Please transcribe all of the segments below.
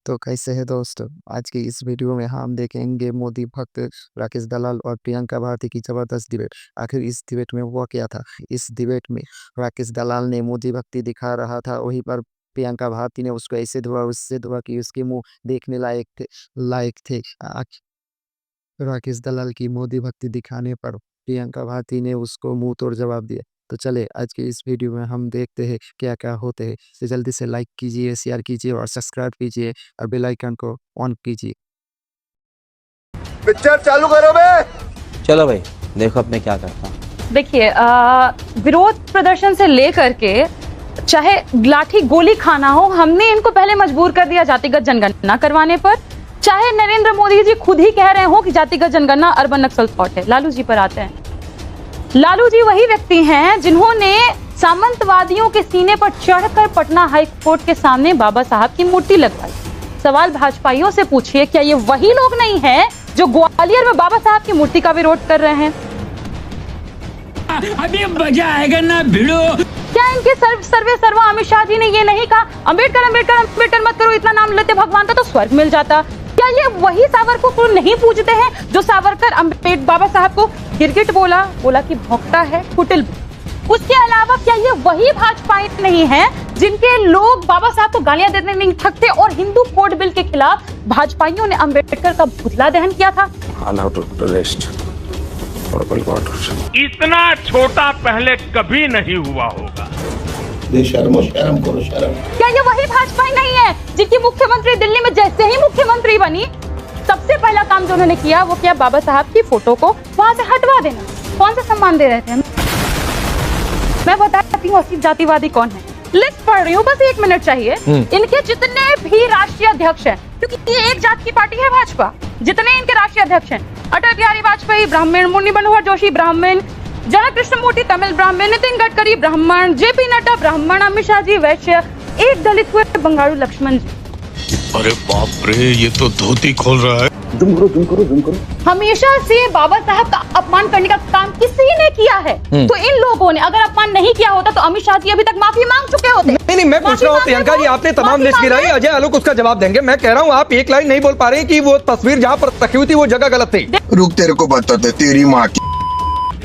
तो कैसे है दोस्तों, आज की इस वीडियो में हम देखेंगे मोदी भक्त राकेश दलाल और प्रियंका भारती की जबरदस्त डिबेट। आखिर इस डिबेट में हुआ क्या था? इस डिबेट में राकेश दलाल ने मोदी भक्ति दिखा रहा था, वहीं पर प्रियंका भारती ने उसको ऐसे धुआ उससे धुआ कि उसके मुंह देखने लायक थे। राकेश दलाल की मोदी भक्ति दिखाने पर प्रियंका भारती ने उसको मुंह तोड़ जवाब दिया। तो चले आज के इस वीडियो में हम देखते हैं क्या क्या होते हैं। तो जल्दी से लाइक कीजिए, शेयर कीजिए और सब्सक्राइब कीजिए और बेल आइकन को ऑन कीजिए। पिक्चर चालू करो बे। चलो भाई देखो अब मैं क्या करता हूँ। देखिए, विरोध प्रदर्शन से लेकर के चाहे लाठी गोली खाना हो, हमने इनको पहले मजबूर कर दिया जातिगत जनगणना करवाने पर। चाहे नरेंद्र मोदी जी खुद ही कह रहे हो कि जातिगत जनगणना अर्बन नक्सल थॉट है। लालू जी पर आते हैं। लालू जी वही व्यक्ति हैं जिन्होंने सामंतवादियों के सीने पर चढ़कर पटना हाई कोर्ट के सामने बाबा साहब की मूर्ति लगवाई। सवाल भाजपाइयों से पूछिए, क्या ये वही लोग नहीं हैं जो ग्वालियर में बाबा साहब की मूर्ति का विरोध कर रहे हैं? अभी मजा आएगा ना भिड़ो। क्या इनके सर्वा अमित शाह जी ने ये नहीं कहा अम्बेडकर मत करो, इतना नाम लेते भगवान का तो स्वर्ग मिल जाता? क्या ये वही सावरकर को नहीं पूजते हैं जो सावरकर बाबा साहब को गिरगिट बोला कि भौंकता है, कुटिल? उसके अलावा क्या ये वही भाजपाई नहीं है जिनके लोग बाबा साहब को गालियां देने नहीं थकते और हिंदू कोड बिल के खिलाफ भाजपाइयों ने अम्बेडकर का पुतला दहन किया था? इतना छोटा पहले कभी नहीं हुआ होगा। शर्म करो शर्म। क्या ये वही भाजपा नहीं है जिनकी मुख्यमंत्री दिल्ली में जैसे ही मुख्यमंत्री बनी सबसे पहला काम जो उन्होंने किया वो किया बाबा साहब की फोटो को वहां से हटवा देना? कौन सा सम्मान दे रहे थे? मैं बताती हूँ असली जातिवादी कौन है। लिस्ट पढ़ रही हूँ, बस 1 मिनट चाहिए। इनके जितने भी राष्ट्रीय अध्यक्ष हैं, क्योंकि ये एक जात की पार्टी है भाजपा, जितने इनके राष्ट्रीय अध्यक्ष हैं, अटल बिहारी वाजपेयी ब्राह्मण, मुरली मनोहर जोशी ब्राह्मण, जनक कृष्णमूर्ति तमिल ब्राह्मण, नितिन गडकरी ब्राह्मण, जेपी नड्डा ब्राह्मण, अमित शाह जी वैश्य, एक दलित हुए बंगारू लक्ष्मण जी। अरे बाप रे, ये तो धोती खोल रहा है। जुम करो। हमेशा से बाबा साहब का अपमान करने का काम किसी ने किया है, तो इन लोगों ने अगर अपमान नहीं किया होता तो अमित शाह जी अभी तक माफी मांग चुके होते। नहीं, मैं पूछ रहा हूँ प्रियंका जी, आपने तमाम लिस्ट गिराई, अजय आलोक उसका जवाब देंगे। मैं कह रहा हूँ आप एक लाइन नहीं बोल पा रहे कि वो तस्वीर जहाँ पर रखी हुई थी वो जगह गलत थी। रुक, तेरे को बताते तेरी माँ की।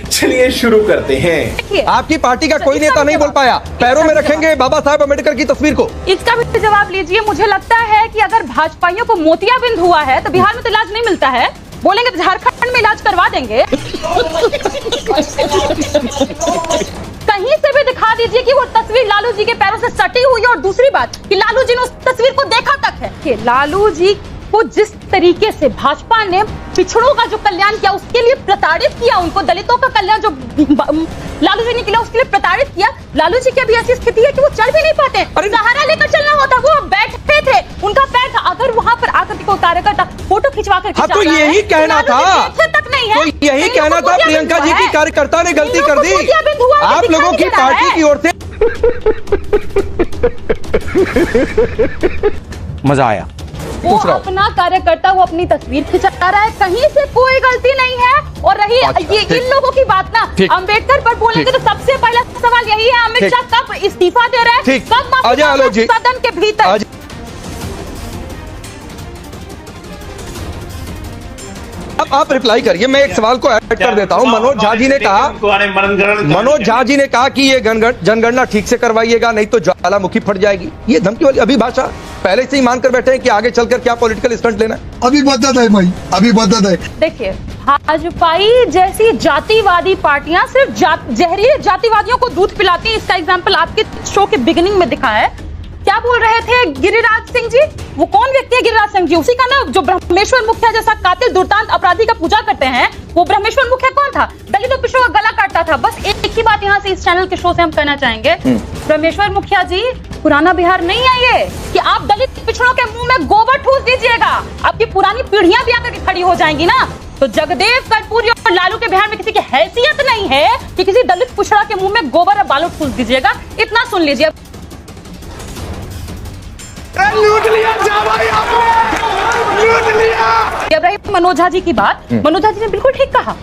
चलिए शुरू करते हैं। आपकी पार्टी का कोई नेता नहीं बोल पाया पैरों में रखेंगे बाबा साहब अम्बेडकर की तस्वीर को। इसका भी जवाब लीजिए। मुझे लगता है कि अगर भाजपाइयों को मोतियाबिंद हुआ है तो बिहार में तो इलाज नहीं मिलता है, बोलेंगे तो झारखंड में इलाज करवा देंगे। कहीं से भी दिखा दीजिए कि वो तस्वीर लालू जी के पैरों से सटी हुई है। और दूसरी बात कि लालू जी ने उस तस्वीर को देखा तक है कि लालू जी को जिस तरीके से भाजपा ने पिछड़ों का जो कल्याण किया उसके लिए प्रताड़ित किया, उनको दलितों का कल्याण जो लालू जी ने किया उसके लिए प्रताड़ित किया। लालू जी की अभी ऐसी स्थिति है कि वो चल भी नहीं पाते, सहारा लेकर चलना होता। वो बैठे थे, उनका पैर था। अगर वहां पर आकर कोई कार्यकर्ता फोटो खिंचवा कर तो यही कहना था, तक नहीं है, तो यही कहना था प्रियंका जी की कार्यकर्ता ने गलती कर दी आप लोगों की पार्टी की ओर से। मजा आया। वो अपना कार्यकर्ता वो अपनी तस्वीर खिंचा रहा है, कहीं से कोई गलती नहीं है। और रही ये इन लोगों की बात ना अम्बेडकर पर बोलेंगे तो सबसे पहला सवाल यही है, अमित शाह कब इस्तीफा दे रहे हैं, कब माफी सदन के भीतर? अब आप रिप्लाई करिए, मैं एक सवाल को ऐड कर देता हूं। मनोज झा जी ने कहा कि ये जनगणना ठीक से करवाइएगा नहीं तो ज्वालामुखी फट जाएगी। ये धमकी वाली अभी भाषा पहले से ही मान कर बैठे हैं कि आगे चलकर क्या पॉलिटिकल स्टंट लेना है। अभी बता दे। देखिए, भाजपाई जैसी जातिवादी पार्टियां सिर्फ जहरीले जातिवादियों को दूध पिलाती हैं। इसका एग्जाम्पल आपके शो के बिगिनिंग में दिखा है। क्या बोल रहे थे गिरिराज सिंह जी? वो कौन व्यक्ति है गिरिराज सिंह जी? उसी का ना जो ब्रह्मेश्वर मुखिया जैसा कातिल दुर्दांत अपराधी का पूजा करते हैं। वो ब्रह्मेश्वर मुखिया कौन था? दलितों पिछड़ों का गला काटता था। बस एक ही बात यहाँ से इस चैनल के शो से हम कहना चाहेंगे, ब्रह्मेश्वर मुखिया जी, पुराना बिहार नहीं है ये कि आप दलित पिछड़ों के मुंह में गोबर ठूस दीजिएगा। आपकी पुरानी पीढ़ियां भी आकर के खड़ी हो जाएंगी ना। तो जगदेव कर्पूरी और लालू के बिहार में किसी की हैसियत नहीं है कि किसी दलित पिछड़ा के मुंह में गोबर और बालू ठूस दीजिएगा। इतना सुन लीजिए। लूट लिया अब रही मनोज झा जी की बात, मनोज झा जी ने बिल्कुल ठीक कहा।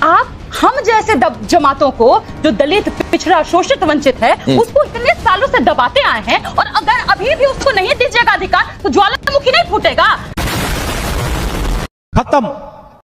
आप हम जैसे जमातों को जो दलित पिछड़ा शोषित वंचित है उसको इतने सालों से दबाते आए हैं, और अगर अभी भी उसको नहीं दीजिएगा अधिकार तो ज्वालामुखी खत्म।